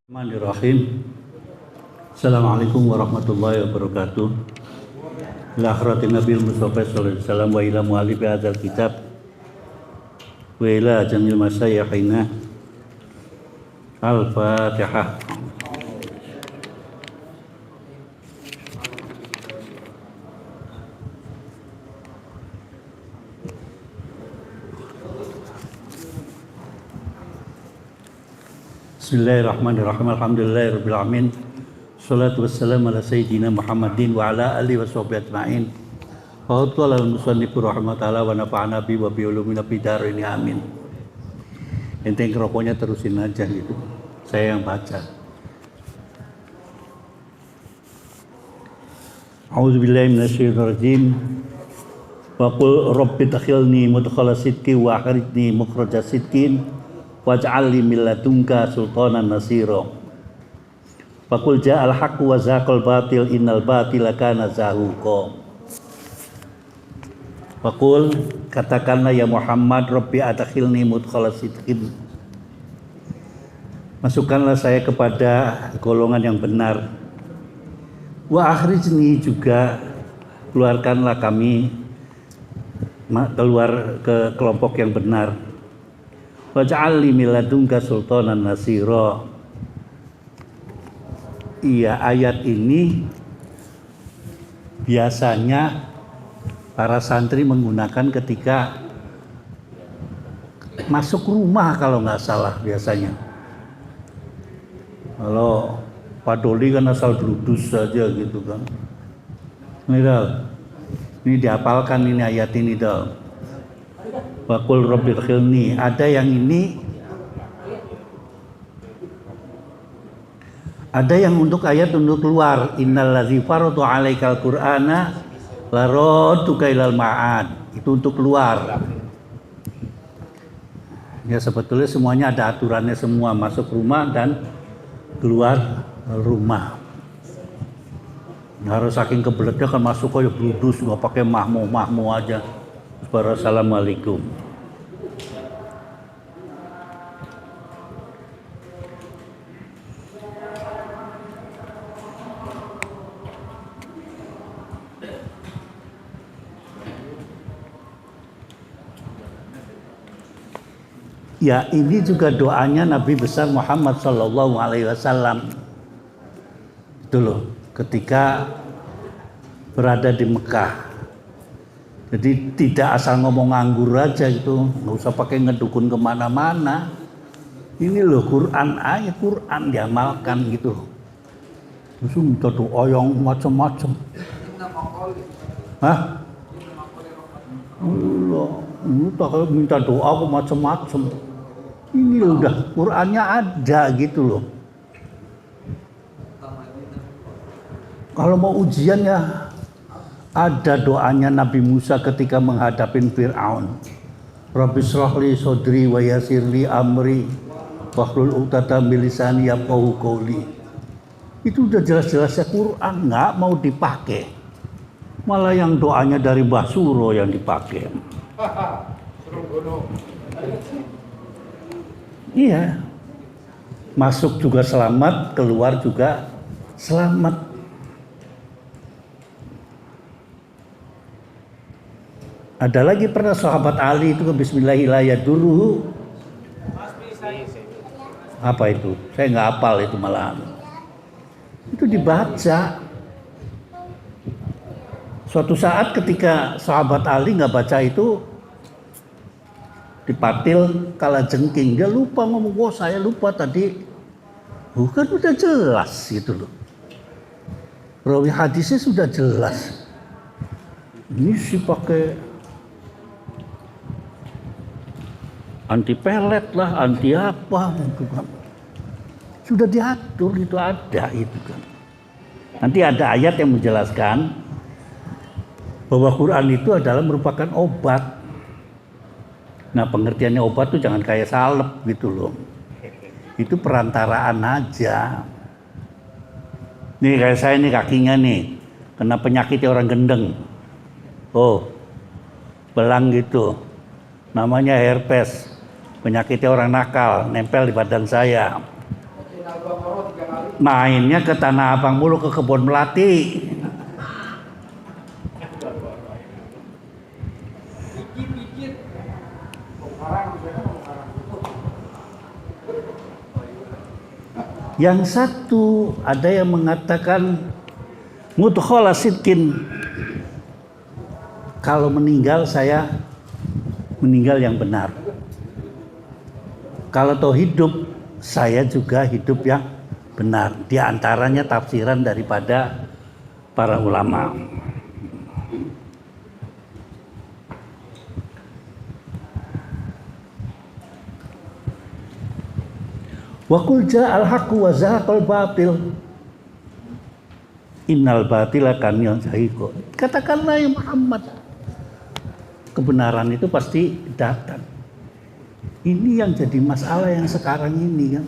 Bismillahirrahmanirrahim. Assalamualaikum warahmatullahi wabarakatuh. Ila hadratin Nabil Mustafa sallallahu alaihi wasallam wa ila mu'allifi hadzal kitab wa ila jamil masyayikhina. Al-Fatihah. Bismillahirrahmanirrahim. Alhamdulillahirabbil alamin. Shalatu wassalamu ala sayyidina Muhammadin wa ala alihi washabihi ajmain. Wa qala al-musannif rahimahullah wa nafa'ana bi wa bi ulumina fid dharain amin. Ente rokoknya terusin aja gitu. Saya yang baca. A'udzubillahi minasyaitonir rajim. Wa qul rabbi adkhilni mudkhala sidqin wa akhrijni mukhraja sidqin waj'al li min ladunka sultanan nasira. Faqul ja'al haqqu wa zaqal batil innal batila kana zahuqa. Faqul, katakanlah ya Muhammad, rabbi adkhilni mudkhala sidqin. Masukkanlah saya kepada golongan yang benar. Wa akhrijni, juga keluarkanlah kami keluar ke kelompok yang benar. Waj'al li min ladunka sultanan nasira. Iya, ayat ini biasanya para santri menggunakan ketika masuk rumah, kalau nggak salah biasanya. Kalau Pak Doli kan asal dudus saja gitu kan. Ini dihafalkan ini ayat ini dal. Waqul rabbi adkhilni. Ada yang ini, ada yang untuk ayat untuk keluar. Innal ladzi faradu 'alaikal qur'ana laradduka ilal ma'ad. Itu untuk keluar. Ya sebetulnya semuanya ada aturannya semua, masuk rumah dan keluar rumah. Harus saking kebeletnya kan masuk aja bludus, nggak pakai mahmu aja. Assalamualaikum. Ya, ini juga doanya Nabi besar Muhammad sallallahu alaihi wasallam. Itu loh, ketika berada di Mekah. Jadi tidak asal ngomong nganggur aja gitu, nggak usah pakai ngedukun kemana-mana. Ini loh Quran, ayat Quran diamalkan gitu. Terus minta doa yang macam-macam. Hah? Allah, minta doa kok macam-macam. Ini loh udah Qurannya ada gitu loh. Kalau mau ujian ya ada doanya Nabi Musa ketika menghadapin Fir'aun. Rabbi shrahli sodri wa yassirli amri wahlul 'uqdatam min lisani yafqahu qawli. Itu udah jelas-jelasnya Quran, nggak mau dipakai. Malah yang doanya dari Mbah Suro yang dipakai. Iya. Masuk juga selamat, keluar juga selamat. Ada lagi pernah sahabat Ali itu ke Bismillahirrahmanirrahim. Apa itu? Saya nggak hafal itu malahan. Itu dibaca. Suatu saat ketika sahabat Ali nggak baca itu, dipatil kalajengking. Dia lupa ngomong, oh saya lupa tadi. Bukan udah jelas gitu loh. Rawi hadisnya sudah jelas. Ini sih pakai anti pelet lah, anti apa gitu kan. Sudah diatur, itu ada itu kan. Nanti ada ayat yang menjelaskan bahwa Quran itu adalah merupakan obat. Nah, pengertiannya obat tuh jangan kayak salep gitu loh. Itu perantaraan aja. Nih kayak saya nih kakinya nih kena penyakit orang gendeng. Oh, belang gitu. Namanya herpes. Penyakitnya orang nakal, nempel di badan saya. mainnya ke Tanah Abang mulu, ke kebun melati. Yang satu ada yang mengatakan mudkhala sidqin, kalau meninggal saya meninggal yang benar. Kalau toh hidup, saya juga hidup yang benar. Di antaranya tafsiran daripada para ulama. Wa qul ja'al haqqu wa zahaqal batil. Innal batila kana zahiqa. Katakanlah ya Muhammad, kebenaran itu pasti datang. Ini yang jadi masalah yang sekarang ini kan.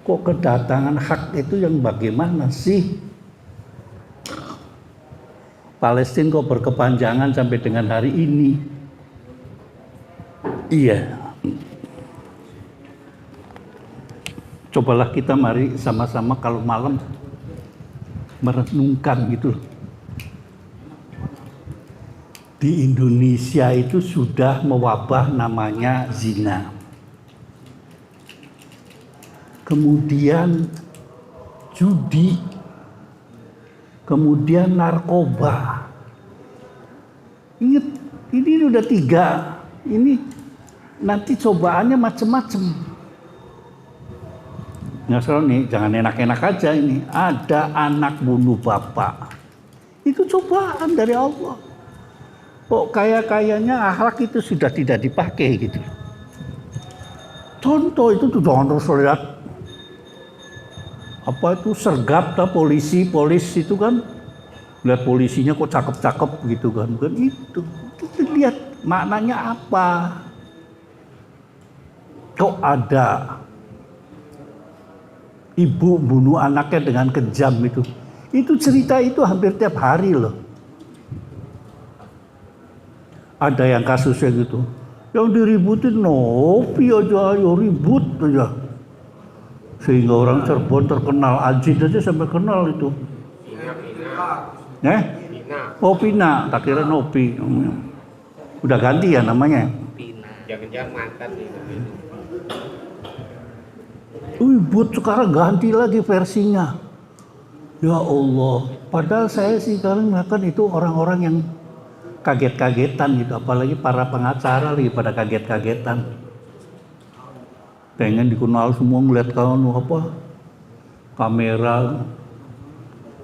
Kok kedatangan hak itu yang bagaimana sih? Palestina kok berkepanjangan sampai dengan hari ini? Iya. Cobalah kita mari sama-sama kalau malam merenungkan gitu. Di Indonesia itu sudah mewabah namanya zina. Kemudian judi. Kemudian narkoba. Ingat, ini udah 3. Ini nanti cobaannya macam-macam. Nggak salah nih, jangan enak-enak aja ini. Ada anak bunuh bapak. Itu cobaan dari Allah. Kok kayaknya akhlak itu sudah tidak dipakai gitu. Contoh itu tuh jangan terus lihat apa itu sergap lah polis itu kan, lihat polisinya kok cakep-cakep gitu kan, bukan itu lihat maknanya apa. Kok ada ibu bunuh anaknya dengan kejam itu cerita itu hampir tiap hari loh. Ada yang kasusnya gitu, yang diributin Novi aja, ayo ribut aja, sehingga orang Cirebon terkenal, Ajit aja sampai kenal itu. Oh Pina, tak kira Novi, udah ganti ya namanya. Pina, jangan-jangan mantan nih. Ribut sekarang ganti lagi versinya. Ya Allah, padahal saya sih sekarang mengatakan itu orang-orang yang kaget-kagetan gitu, apalagi para pengacara lagi pada kaget-kagetan. Pengen dikenal semua, ngeliat kamu apa kamera.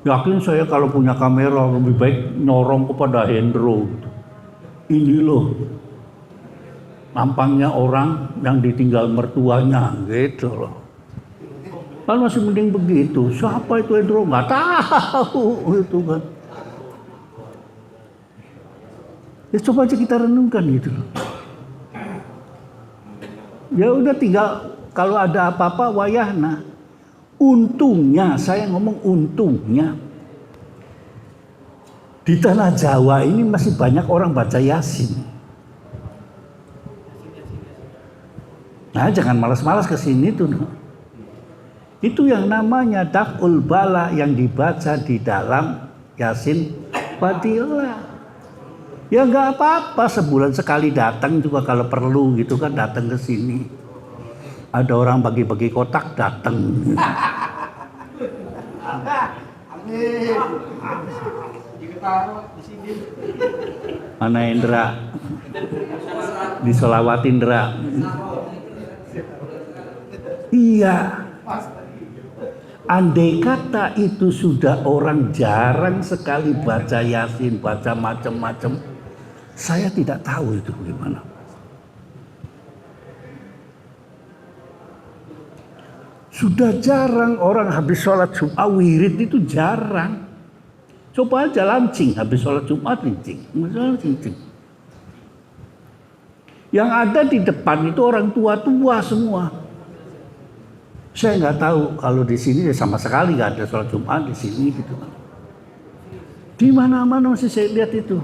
Yakin saya kalau punya kamera lebih baik nyorong kepada Hendro. Ini loh nampangnya orang yang ditinggal mertuanya gitu loh. Kan masih mending begitu. Siapa itu Hendro? Nggak tahu itu kan. Ya coba aja kita renungkan gitu loh. Ya udah tinggal kalau ada apa-apa wayahna. Untungnya, saya ngomong untungnya, di tanah Jawa ini masih banyak orang baca Yasin. Nah jangan malas-malas kesini tuh. Itu yang namanya daf'ul bala yang dibaca di dalam Yasin Fadilah. Ya nggak apa-apa, sebulan sekali datang juga kalau perlu gitu kan, datang ke sini. Ada orang bagi-bagi kotak datang. Mana Indra? Disolawat Indra. Iya. Andai kata itu sudah orang jarang sekali baca Yasin, baca macam-macam, saya tidak tahu itu bagaimana. Sudah jarang orang habis sholat Jumat wirid itu jarang. Coba aja lancing habis sholat Jumat lancing. Yang ada di depan itu orang tua-tua semua. Saya nggak tahu kalau di sini sama sekali nggak ada sholat Jumat di sini gitu. Di mana-mana masih saya lihat itu.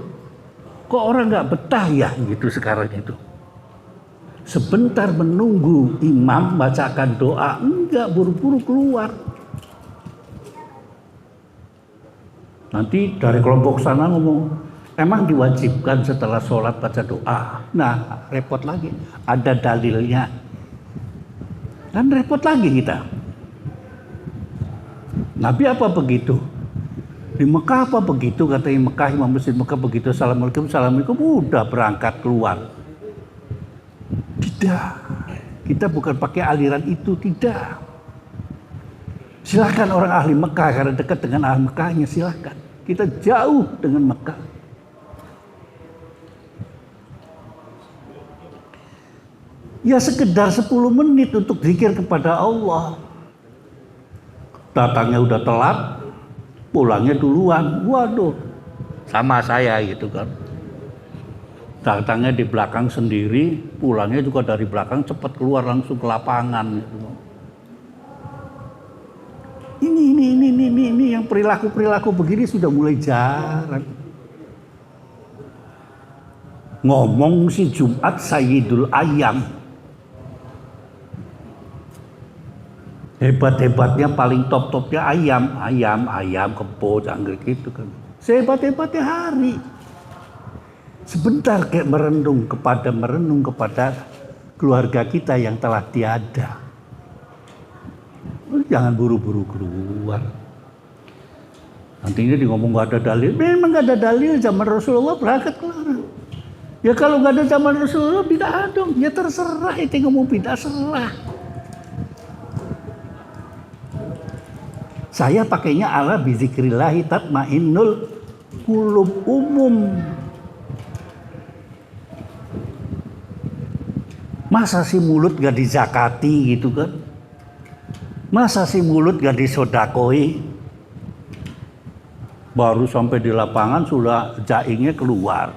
Kok orang nggak betah ya gitu sekarang itu. Sebentar menunggu imam bacakan doa, enggak, buru-buru keluar. Nanti dari kelompok sana ngomong, emang diwajibkan setelah sholat baca doa. Nah, repot lagi. Ada dalilnya. Dan repot lagi kita. Nabi apa begitu? Di Mekah apa begitu? Katanya Mekah, Imam Masjid Mekah begitu. Assalamualaikum, assalamualaikum. Udah berangkat keluar. Tidak. Kita bukan pakai aliran itu. Tidak. Silahkan orang ahli Mekah, karena dekat dengan ahli Mekahnya, silahkan. Kita jauh dengan Mekah. Ya sekedar 10 menit untuk zikir kepada Allah. Datangnya udah telat, pulangnya duluan. Waduh, sama saya gitu kan. Datangnya di belakang sendiri, pulangnya juga dari belakang, cepat keluar langsung ke lapangan gitu. Ini yang perilaku begini sudah mulai jarang. Ngomong si Jumat Sayyidul Ayam. Hebat-hebatnya paling top-topnya ayam, kebo, jangkrik gitu kan. Sehebat-hebatnya hari. Sebentar kayak merenung kepada keluarga kita yang telah tiada. Jangan buru-buru keluar. Nantinya di ngomong gak ada dalil. Memang gak ada dalil, zaman Rasulullah berangkat keluar. Ya kalau gak ada zaman Rasulullah bid'ah dong. Ya terserah, itu ngomong bid'ah serah. Saya pakainya ala bizikrillahi tatmainnul qulub umum. Masa si mulut gak dizakati gitu kan? Masa si mulut gak disodakoi? Baru sampai di lapangan sudah jaingnya keluar.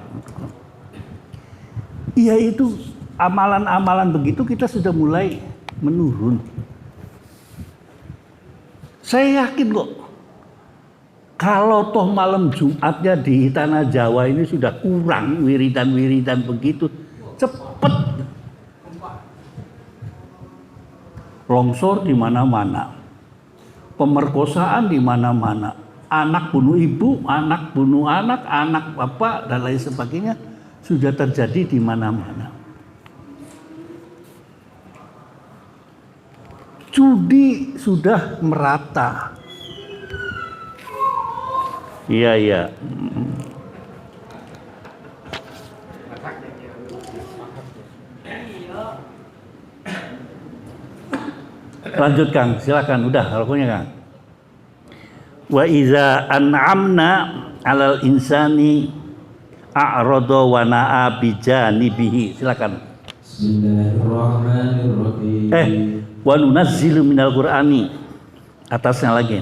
Iya itu amalan-amalan begitu kita sudah mulai menurun. Saya yakin kok. Kalau toh malam Jumatnya di tanah Jawa ini sudah kurang wiridan-wiridan begitu, cepet. Longsor di mana-mana, pemerkosaan di mana-mana, anak bunuh ibu, anak bunuh anak, anak bapak dan lain sebagainya sudah terjadi di mana-mana. Judi sudah merata. Iya. Lanjut Kang, silakan. Udah lakunya Kang. Wa iza an'amna 'alal insani a'rada wa na'a bijanibihi. Silakan. Bismillahirrahmanirrahim. Wa nunazzilu minal Qur'ani. Atasnya lagi.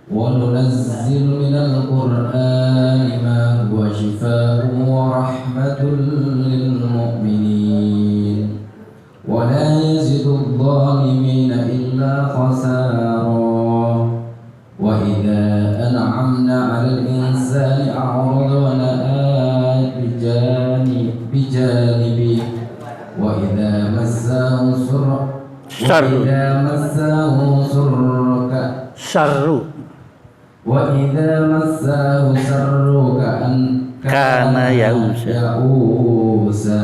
Wa nunazzilu minal Qur'ani ma huwa shifaa'un wa rahmatun lil mu'minin. Wa la yazidul zalimina illa khasara. Wa idza an'amna 'alal insani a'rada wa na'a bijanibi. Wa idza massahu Syarru. Wa idza massahu syarru Kana ya'usa.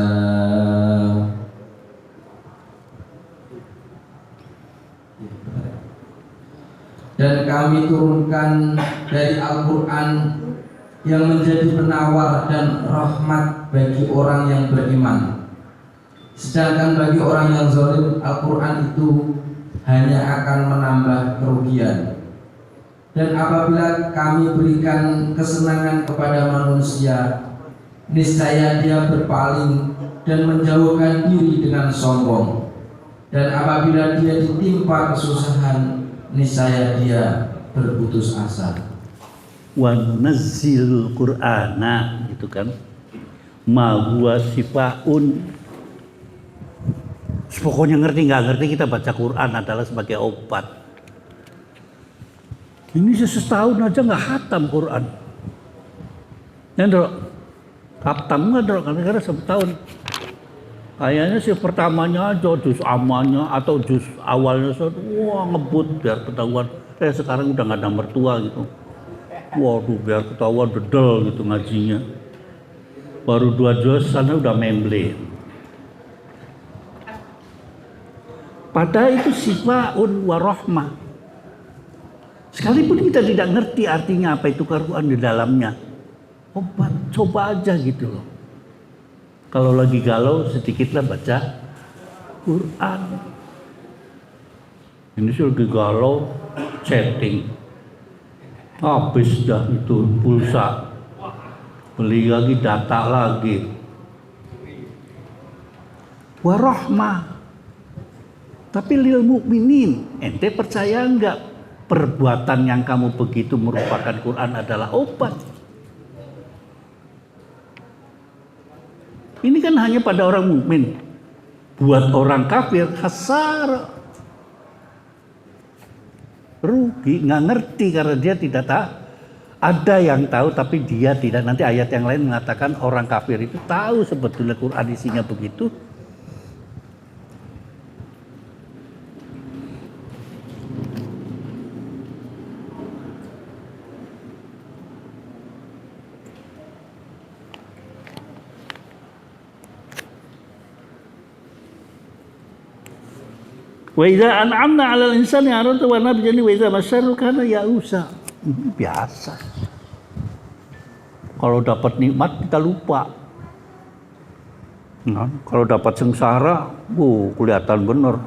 Dan kami turunkan dari Al-Quran yang menjadi penawar dan rahmat bagi orang yang beriman. Sedangkan bagi orang yang zalim, Al-Quran itu hanya akan menambah kerugian. Dan apabila kami berikan kesenangan kepada manusia, niscaya dia berpaling dan menjauhkan diri dengan sombong. Dan apabila dia ditimpa kesusahan, niscaya dia berputus asa. Wa nunazzilul Qur'ana, gitu kan. Ma huwa sifaun. Pokoknya ngerti nggak ngerti kita baca Quran adalah sebagai obat. Ini setahun aja nggak hatam Quran. Nyandro, hatam nggak Dro? Karena setahun. Kayaknya sih pertamanya aja juz amalnya atau juz awalnya wah ngebut biar ketahuan. Sekarang udah nggak ada mertua gitu. Waduh, biar ketahuan dedel gitu ngajinya. Baru 2 juz sana udah memble. Padahal itu sifaun wa rahmah. Sekalipun kita tidak ngerti artinya apa itu Quran di dalamnya, obat, coba aja gitu loh. Kalau lagi galau sedikitlah baca Quran. Ini sih lagi galau, chatting. Habis dah itu pulsa. Beli lagi, data lagi. Warahmah. Tapi lil mukminin, ente percaya enggak perbuatan yang kamu begitu merupakan Quran adalah obat? Ini kan hanya pada orang mukmin. Buat orang kafir khasar, rugi, nggak ngerti karena dia tidak tahu. Ada yang tahu tapi dia tidak. Nanti ayat yang lain mengatakan orang kafir itu tahu sebetulnya Quran isinya begitu. Wa idza an'amna 'alal insani 'arada wa nabjani wa idza masyarru kana ya'usa. Biasa. Kalau dapat nikmat kita lupa. Nah, kalau dapat sengsara, kelihatan bener.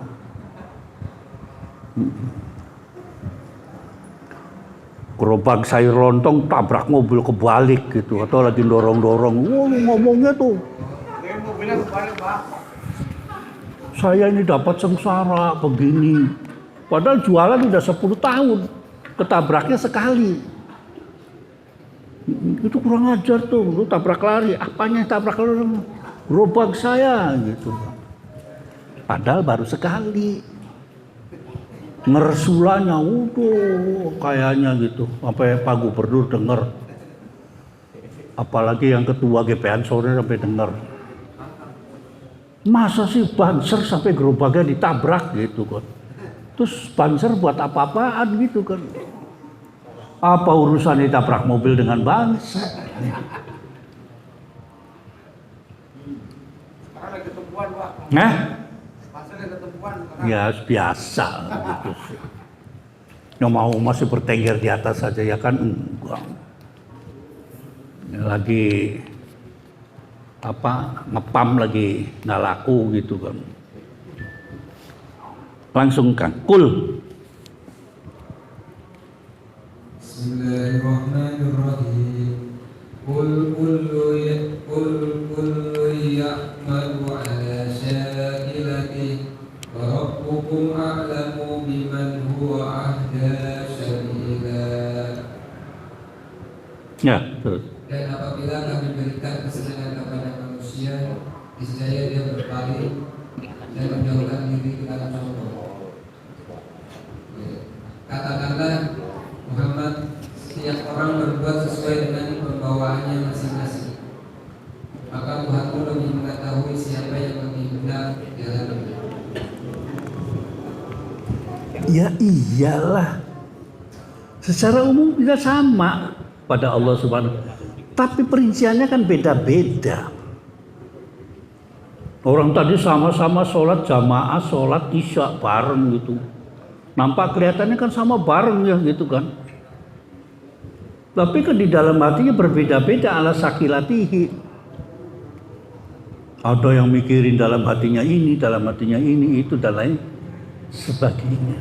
Gerobak sayur lontong tabrak mobil kebalik gitu, atau lagi dorong-dorong. Ngomongnya tuh. Saya ini dapat sengsara begini. Padahal jualan udah 10 tahun. Ketabraknya sekali. Itu kurang ajar tuh. Lu tabrak lari. Apanya tabrak lari? Gerobak saya gitu. Padahal baru sekali. Ngersulanya kayaknya gitu. Sampai Pak Gubernur denger. Apalagi yang ketua GPN sore sampai denger. Masa sih banser sampai gerobaknya ditabrak gitu kan. Terus banser buat apa-apaan gitu kan. Apa urusan ditabrak mobil dengan banser? Nah? Ya biasa gitu sih. Yang mau masih bertengger di atas saja ya kan enggak. Lagi ngepam lagi nggak laku gitu kan. Langsung kan kul. Bismillahirrahmanirrahim. Qul kullu ya'malu 'ala syakilatihi wa rabbukum a'lamu biman huwa ahda sabila. Ya, terus. Dan apabila kami berikan kesenangan kepada manusia, niscaya dia berpaling dan menjauhkan diri ke dalam sombong. Katakanlah Muhammad, setiap orang berbuat sesuai dengan pembawaannya masing-masing. Maka Tuhanmu lebih mengetahui siapa yang lebih benar di dalamnya. Ya iyalah. Secara umum kita sama pada Allah Subhanahu wa Ta'ala. Tapi perinciannya kan beda-beda. Orang tadi sama-sama sholat jamaah, sholat isya bareng gitu. Nampak kelihatannya kan sama bareng ya gitu kan. Tapi kan di dalam hatinya berbeda-beda ala sakilatihi. Ada yang mikirin dalam hatinya ini, itu dan lain sebagainya.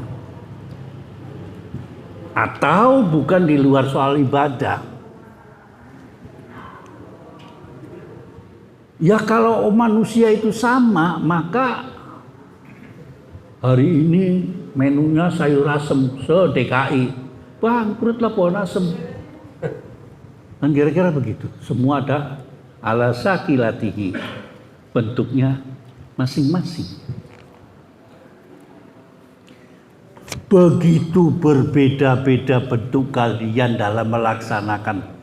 Atau bukan di luar soal ibadah. Ya kalau manusia itu sama, maka hari ini menunya sayur asem se-DKI. Bangkrutlah pohon asem. Kan kira-kira begitu. Semua ada ala sakilatihi. Bentuknya masing-masing. Begitu berbeda-beda bentuk kalian dalam melaksanakan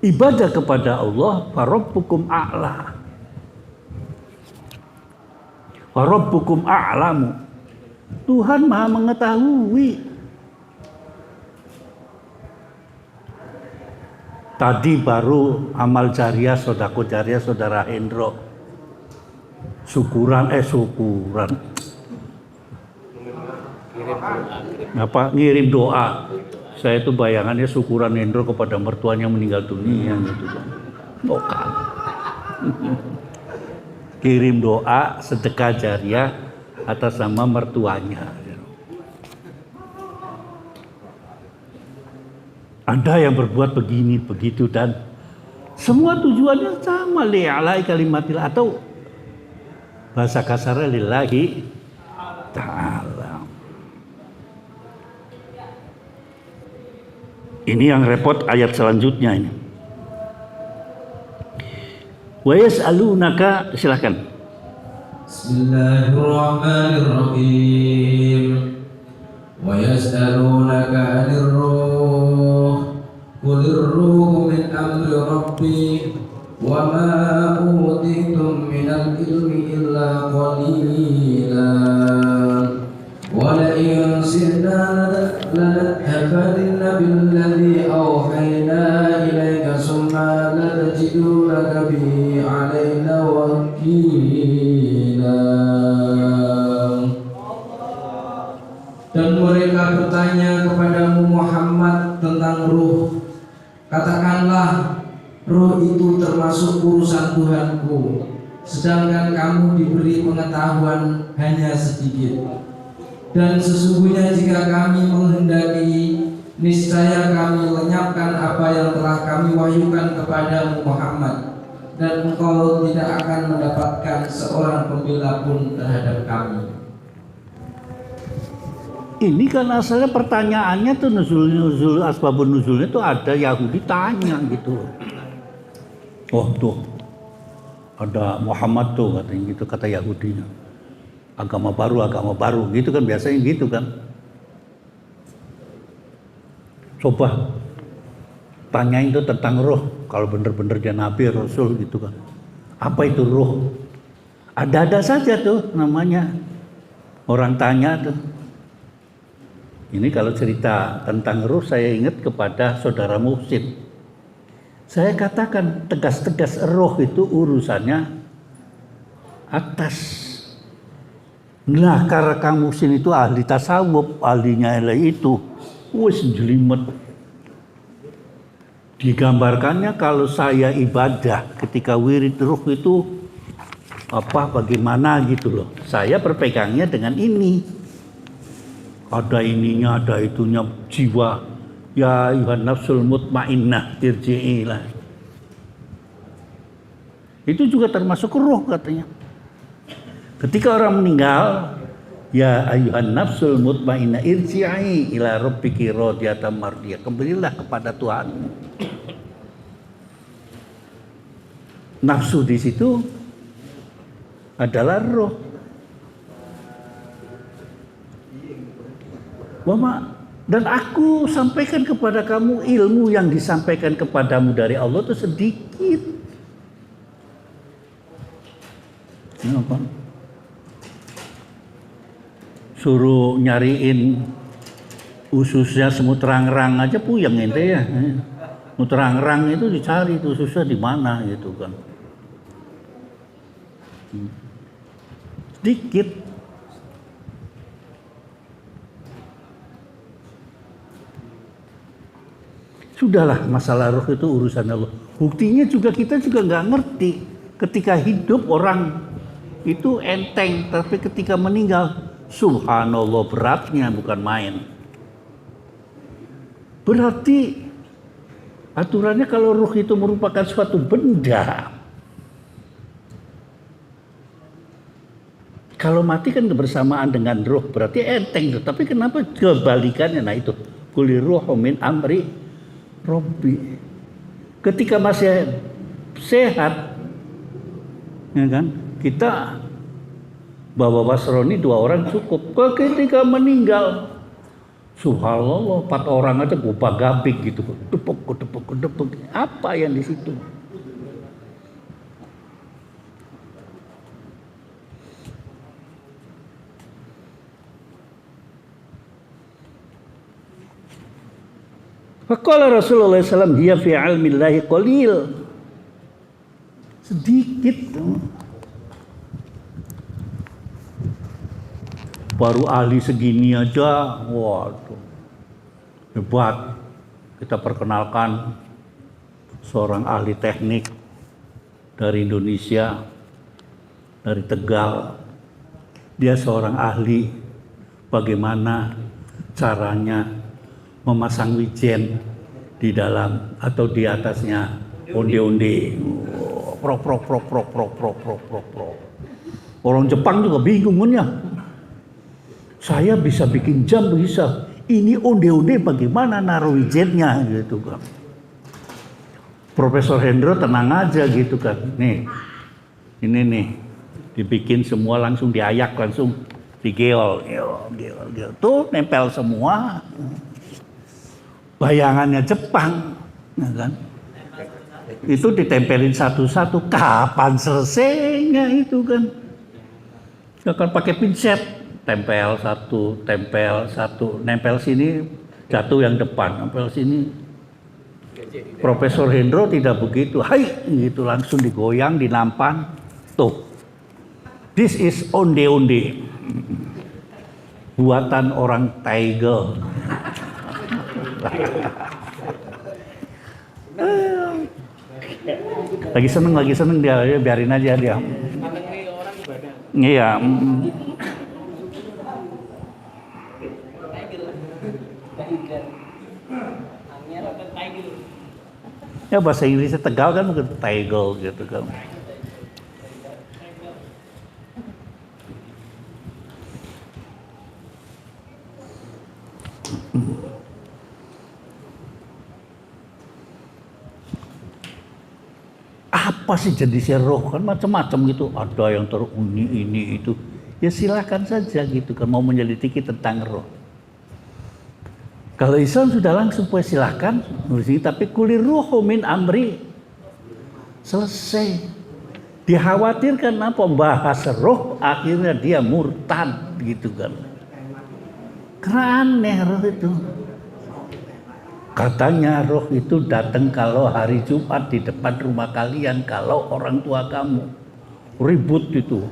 ibadah kepada Allah, farabbukum a'la. Farabbukum a'lamu. Tuhan Maha mengetahui. Tadi baru amal jariah, sodako jariah saudara Hendro. Syukuran. Ngirim doa. Saya itu bayangannya syukuran Hendro kepada mertuanya meninggal dunia gitu. Bukan. Kirim doa sedekah jariah atas nama mertuanya. Anda yang berbuat begini begitu dan semua tujuannya sama, li'alai kalimatil, atau bahasa kasarnya lillahi ta'ala. Ini yang repot ayat selanjutnya ini. Wa yas'alunaka, silakan. Bismillahirrahmanirrahim. Wa yas'alunaka 'anir ruh. Qulir ruhu min amri rabbi wa ma utitum minal ilmi illa qalila. Wa la in sirna lanadhabanna billadhi awhayna ilayka summa latajidunaka bihi 'alaina wakila. Dan mereka bertanya kepadamu Muhammad tentang ruh. Katakanlah, ruh itu termasuk urusan Tuhanku, sedangkan kamu diberi pengetahuan hanya sedikit. Dan sesungguhnya jika kami menghendaki, niscaya kami lenyapkan apa yang telah kami wahyukan kepadamu Muhammad, dan engkau tidak akan mendapatkan seorang pembela pun terhadap kami. Ini kan asalnya pertanyaannya tuh nuzul asbabun nuzulnya tuh ada Yahudi tanya gitu. Oh tuh ada Muhammad tuh katanya gitu, kata Yahudinya. Agama baru gitu kan biasanya gitu kan. Coba tanyain tuh tentang roh, kalau bener-bener dia nabi rasul gitu kan. Apa itu roh? Ada-ada saja tuh namanya. Orang tanya tuh. Ini kalau cerita tentang ruh saya ingat kepada saudara Muhsin. Saya katakan tegas-tegas roh itu urusannya atas. Nah karena Kang Muhsin itu ahli tasawuf, ahlinya itu. Wis jelimet. Digambarkannya kalau saya ibadah ketika wirid ruh itu bagaimana gitu loh. Saya berpegangnya dengan ini. Ada ininya, ada itunya, jiwa. Ya ayuhan nafsul mutmainnah irji'ilah. Itu juga termasuk roh katanya. Ketika orang meninggal, ya ayuhan nafsul mutmainnah irji'i ila rabbiki radiyatan mardiyah. Kembalilah kepada Tuhan. Nafsu di situ adalah roh. Dan aku sampaikan kepada kamu ilmu yang disampaikan kepadamu dari Allah itu sedikit. Kenapa? Suruh nyariin ususnya semut rang-rang aja puyeng ente ya. Semut rang-rang itu dicari itu ususnya di mana gitu kan. Sedikit. Sudahlah, masalah roh itu urusan Allah. Buktinya juga kita juga nggak ngerti. Ketika hidup orang itu enteng, tapi ketika meninggal, subhanallah beratnya bukan main. Berarti aturannya kalau roh itu merupakan suatu benda. Kalau mati kan bersamaan dengan roh, berarti enteng. Tapi kenapa kebalikannya? Nah itu, kulir ruhu min amri Robbi. Ketika masih sehat, ya kan, kita bawa Basroni 2 orang cukup. Ketika meninggal, subhanallah 4 orang aja gopa gabik gitu, depuk. Apa yang di situ? Faqala Rasulullah SAW, dia fi ilmillahi qalil. Sedikit. Baru ahli segini aja, waduh, hebat. Kita perkenalkan seorang ahli teknik dari Indonesia, dari Tegal. Dia seorang ahli bagaimana caranya memasang wijen di dalam atau di atasnya onde-onde. Prok. Orang Jepang juga bingung ya. Saya bisa bikin jam bisa. Ini onde-onde bagaimana naruh wijennya gitu kan. Profesor Hendro tenang aja gitu kan. Nih. Ini nih. Dibikin semua langsung diayak langsung digeol. Tuh nempel semua. Bayangannya Jepang, ya kan? Itu ditempelin satu-satu. Kapan selesainya itu kan? Akan pakai pinset. Tempel satu, nempel sini jatuh yang depan, nempel sini. Profesor Hendro tidak begitu, hai, gitu langsung digoyang, dinampan, tuh. This is onde-onde, buatan orang Taigel. Lagi seneng dia, biarin aja dia. Iya. Ya bahasa Inggrisnya Tegal kan mungkin Taigel gitu kan. Apa sih jenisnya roh kan macam-macam gitu. Ada yang teruni ini itu. Ya silakan saja gitu kan mau menyelidiki tentang roh. Kalau Islam sudah langsung silahkan, tapi kulir ruhu min amri. Selesai. Dikhawatirkan apa membahas roh akhirnya dia murtad gitu kan. Karena aneh roh itu. Katanya roh itu datang kalau hari Jumat di depan rumah kalian kalau orang tua kamu. Ribut itu.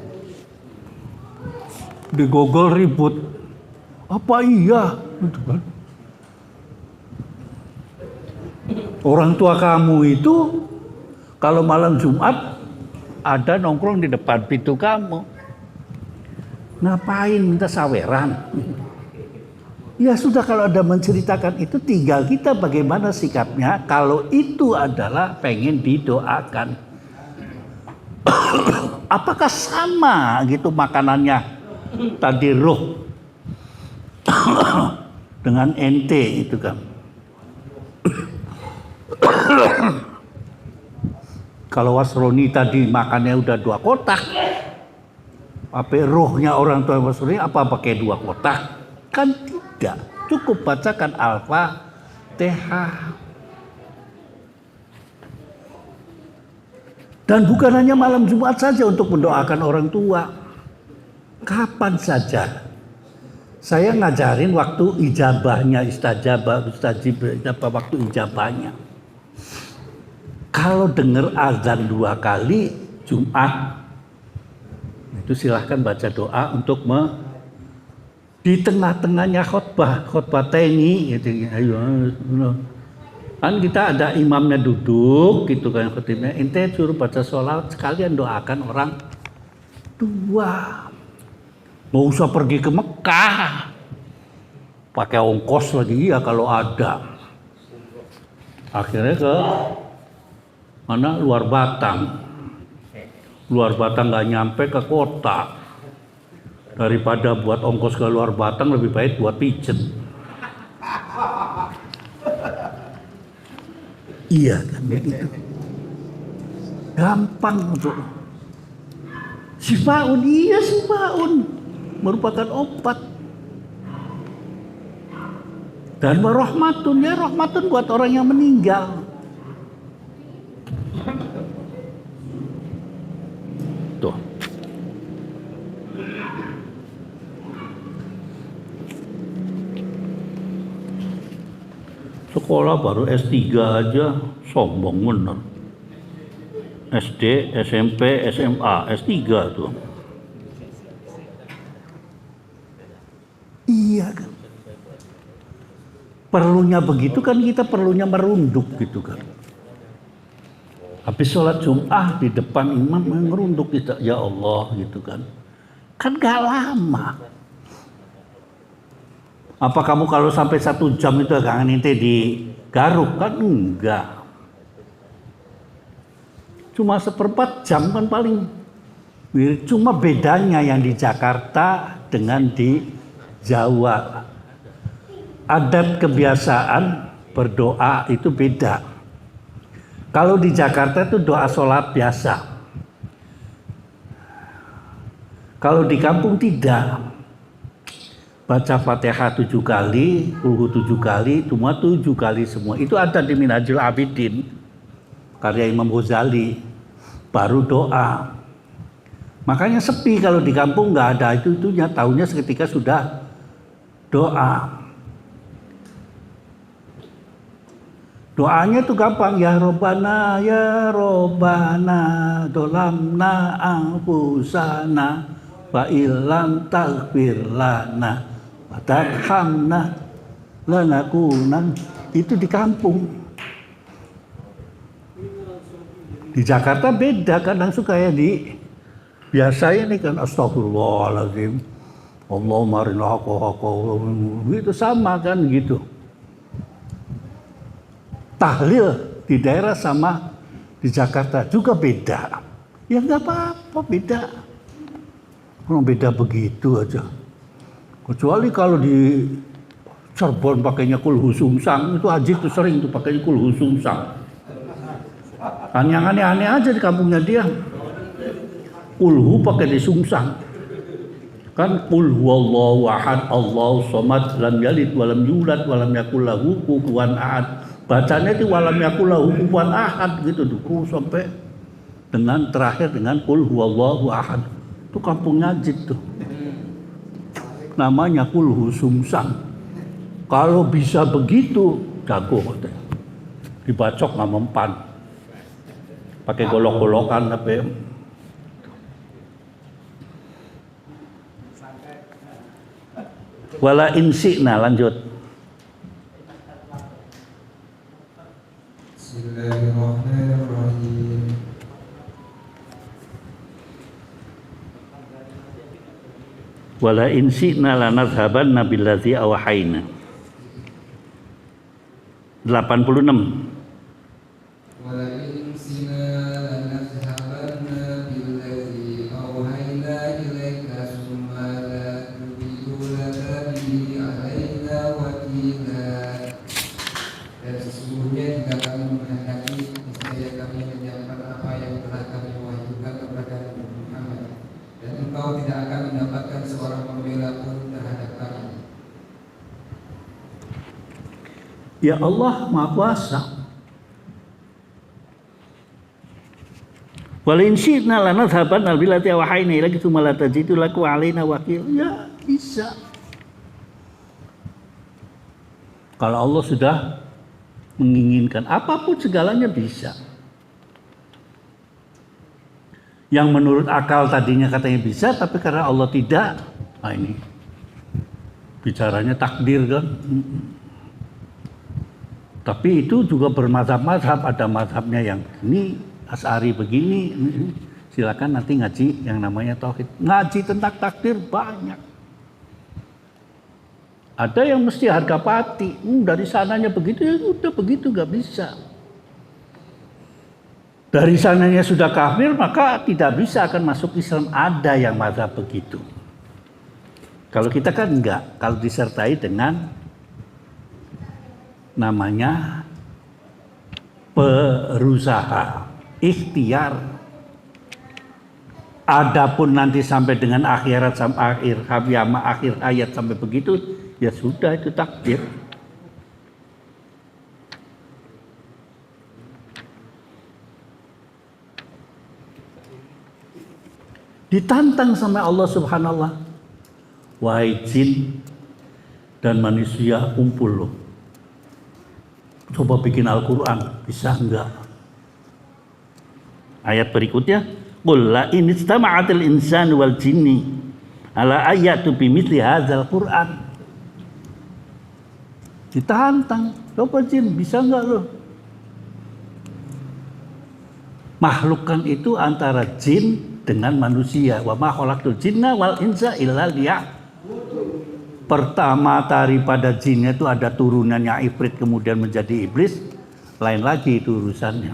Di Google ribut. Apa iya? Gitu kan. Orang tua kamu itu kalau malam Jumat ada nongkrong di depan pintu kamu. Ngapain minta saweran? Ya sudah kalau ada menceritakan itu tinggal kita bagaimana sikapnya kalau itu adalah pengen didoakan. Apakah sama gitu makanannya tadi roh dengan ente itu kan? Kalau Wasroni tadi makannya udah 2 kotak, apa rohnya orang tua Wasroni apa pakai 2 kotak? Kan tidak, cukup bacakan Al-Fatihah. Dan bukan hanya malam Jumat saja untuk mendoakan orang tua, kapan saja. Saya ngajarin waktu ijabahnya, waktu ijabahnya. Kalau dengar azan 2 kali Jumat, itu silahkan baca doa untuk di tengah-tengahnya khotbah teni, gitu. Ayo, kan kita ada imamnya duduk, gitu kan khotibnya. Ente suruh baca sholawat sekalian doakan orang tua. Nggak usah pergi ke Mekah, pakai ongkos lagi ya kalau ada. Akhirnya ke mana? Luar Batang nggak nyampe ke kota. Daripada buat ongkos ke luar Batang lebih baik buat pijet. Iya kan begitu. Gampang untuk sifaun, iya sifaun merupakan obat. Dan warahmatun, ya rahmatun buat orang yang meninggal. Tuh. Sekolah baru S3 aja sombong bener. SD, SMP, SMA, S3 tuh. Iya kan. Perlunya begitu kan, kita perlunya merunduk gitu kan. Habis sholat Jum'ah di depan imam merunduk kita, ya Allah gitu kan. Kan gak lama. Apa kamu kalau sampai 1 jam itu agak ente digaruk? Kan enggak. Cuma 1/4 jam kan paling. Cuma bedanya yang di Jakarta dengan di Jawa. Adat kebiasaan berdoa itu beda. Kalau di Jakarta itu doa sholat biasa. Kalau di kampung tidak. Baca Fatihah 7 kali, Qul 7 kali, cuma 7 kali semua. Itu ada di Minhajul Abidin, karya Imam Ghazali. Baru doa. Makanya sepi kalau di kampung nggak ada itunya. Tahunya seketika sudah doa. Doanya tuh gampang, ya Robbana, dolamna anfusana, wa illam taghfir lana, wa tarhamna, lanakunan. Itu di kampung. Di Jakarta beda kan, langsung kayak di biasa ini kan, astagfirullahaladzim, Allahumma arina haqqa, itu sama kan gitu. Tahlil di daerah sama di Jakarta juga beda. Ya nggak apa-apa, beda. Kalau beda begitu aja. Kecuali kalau di Cirebon pakainya kulhu sungsang, itu Haji tuh sering tuh pakainya kulhu sungsang. Kan yang aneh-aneh aja di kampungnya dia. Kulhu pakai di sungsang. Kan qul huwallahu ahad, Allahu somad, lam yalid walam yulad walam yakul lahu kufuwan ahad. Bacanya itu walam yakul lahu kufuwan ahad gitu tuh sampai dengan terakhir dengan qul huwallahu ahad. Itu kampung Najib tuh. Namanya kulhu sungsang. Kalau bisa begitu jago katanya. Dibacok nggak mempan. Pakai golok-golokan tapi wala insina. Lanjut. Bismillahirrahmanirrahim. Wala insina lanadhabanna billazi awhayna. 86. Ya Allah Maha Kuasa. Wal insyidna lanadhabanna billazi awhayna ilaika tsumma la tajidu lakum alaina wakil. Ya bisa. Kalau Allah sudah menginginkan, apapun segalanya bisa. Yang menurut akal tadinya katanya bisa, tapi karena Allah tidak, nah ini bicaranya takdir kan. Tapi itu juga bermazhab-mazhab, ada mazhabnya yang ini Asy'ari begini. Silakan nanti ngaji yang namanya tauhid. Ngaji tentang takdir banyak. Ada yang mesti harga mati. Dari sananya begitu, ya udah begitu, nggak bisa. Dari sananya sudah kafir, maka tidak bisa akan masuk Islam. Ada yang mazhab begitu. Kalau kita kan enggak. Kalau disertai dengan namanya berusaha, ikhtiar. Adapun nanti sampai dengan akhirat, sampai akhir ayat sampai begitu, ya sudah, itu takdir. Ditantang sama Allah Subhanallah, wahai jin dan manusia kumpul loh. Coba bikin Al-Quran, bisa enggak? Ayat berikutnya, qul la in istama'atil insanu wal jinni ala ayatu bimithli hadzal Qur'an. Ditantang, coba jin, bisa enggak lo? Makhlukkan itu antara jin dengan manusia. Wa ma khalaqtul jinna wal insa illa liya'budun. Pertama daripada jinnya itu ada turunannya ifrit kemudian menjadi iblis, lain lagi itu urusannya.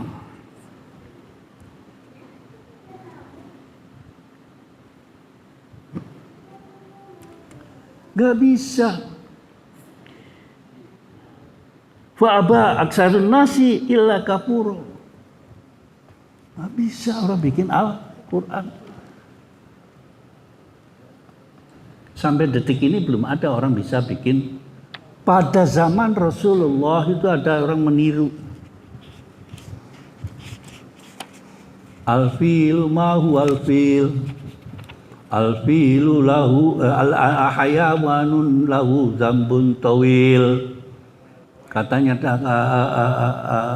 Gak bisa. Fa'aba aksarun nasi illa kafur. Gak bisa orang bikin Al-Quran. Sampai detik ini belum ada orang bisa bikin. Pada zaman Rasulullah itu ada orang meniru. Al-fil mahu al-fil. Al-filu lahu al-hayawanun lahu zambun tawil. Katanya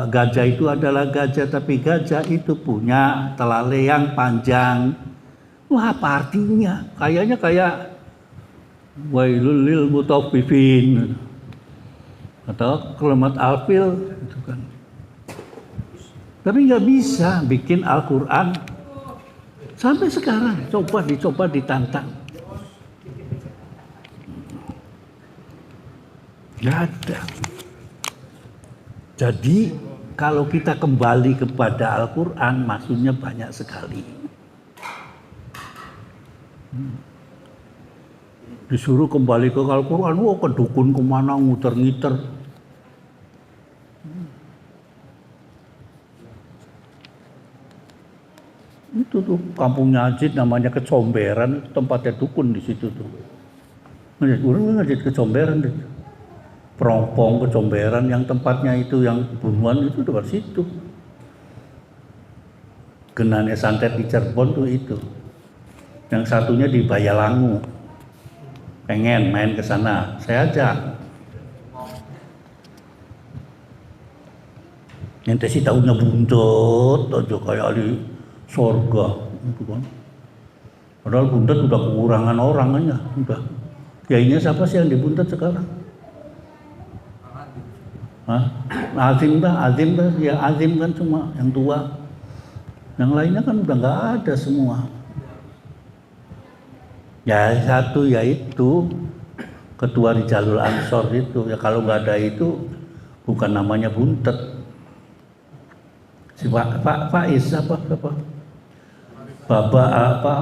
gajah itu adalah gajah, tapi gajah itu punya telalai yang panjang. Wah, apa artinya? Kayaknya kayak wailul lil mutaffifin atau kalimat al-fil itu kan. Tapi nggak bisa bikin Al-Quran sampai sekarang. Dicoba ditantang, nggak ada. Jadi kalau kita kembali kepada Al-Quran, maksudnya banyak sekali. Disuruh kembali ke Al-Quran, ke dukun kemana nguter-ngiter. Itu tuh kampungnya Ajit namanya Kecomberan, tempatnya dukun di situ tuh. Orang ngajit Kecomberan deh. Perompong Kecomberan yang tempatnya itu yang bunuhan itu dekat situ. Genannya santet di Cirebon tuh itu. Yang satunya di Bayalangu. Pengen main ke sana, saya ajak. Nanti sih tahunya buntut aja kayak di surga, gitu kan. Padahal buntut udah kekurangan orang aja, udah. Kiainya siapa sih yang dibuntut sekarang? Hah? Azim dah, ya Azim kan cuma yang tua. Yang lainnya kan udah nggak ada semua. Ya satu yaitu ketua di Jalul Ansor itu. Ya kalau nggak ada itu bukan namanya buntet. Si Pak Faiz apa? Baba apa?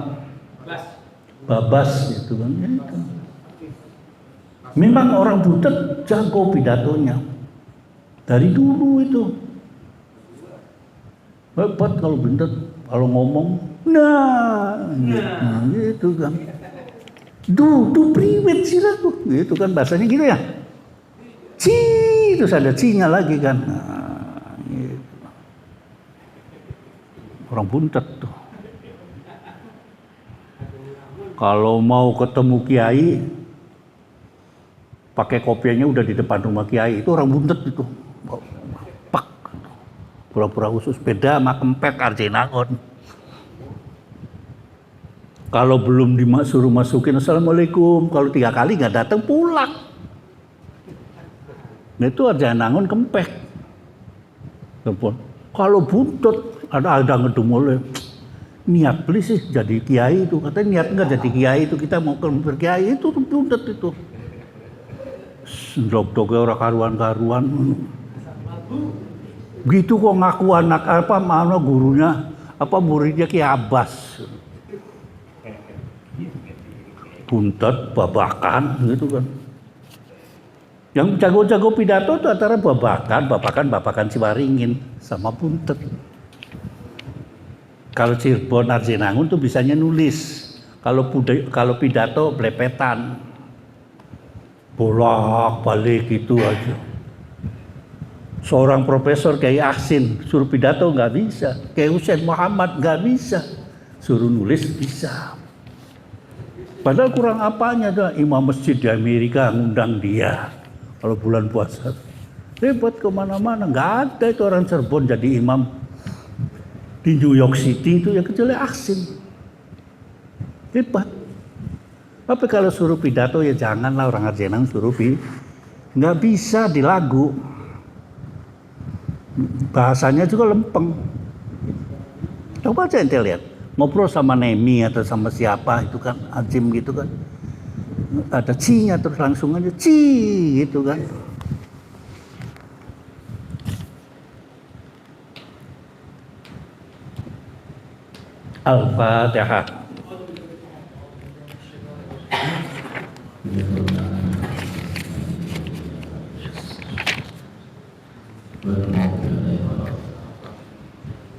Babas itu kan. Ya, itu. Memang orang buntet jago pidatonya. Dari dulu itu. Hebat kalau buntet, kalau ngomong, gitu kan. Du priwet sih aku, gitu kan bahasanya gitu ya. Ci, terus ada cinya lagi kan. Nah, gitu. Orang buntet tuh. Kalau mau ketemu kiai, pakai kopiahnya udah di depan rumah kiai, itu orang buntet itu. Pak, pura-pura khusus beda sama kempet Arjenangon. Kalau belum disuruh masukin assalamualaikum, kalau 3 kali nggak datang pulang. Nah itu Arjenangon kempek. Kalau buntut ada ngedumul, niat beli sih jadi kiai itu, katanya niat nggak jadi kiai itu, kita mau ke kiai itu buntut itu. Dok-doknya orang karuan-karuan. Gitu kok ngaku anak apa mana gurunya apa muridnya Ki Abbas. Buntet, babakan gitu kan. Yang jago-jago pidato itu antara babakan Ciwaringin sama buntet. Kalau Cirebon Arjenangun tuh bisanya nulis. Kalau pidato blepetan. Bolak-balik gitu aja. Seorang profesor kayak Aksin suruh pidato nggak bisa, kayak Husain Muhammad nggak bisa, suruh nulis bisa. Padahal kurang apanya tuh, imam masjid di Amerika ngundang dia kalau bulan puasa. Repot kemana-mana, nggak ada itu orang Cirebon jadi imam di New York City itu ya kecuali Aksin. Hebat. Tapi kalau suruh pidato ya janganlah orang Arjenan suruh nggak bisa di lagu. Bahasanya juga lempeng. Coba aja ente lihat, ngobrol sama Nemi atau sama siapa itu kan Azim gitu kan, ada ci-nya terus langsung aja ci gitu kan. Al-Fatihah.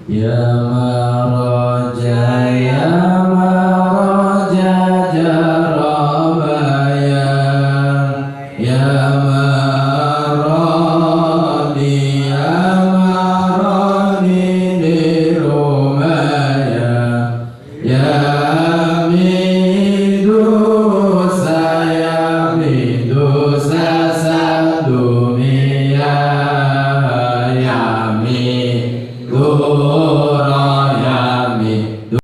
Ya Maraja, ya Maraja Jarabaya, ya Maradi, ya Maradi di Rumaya, ya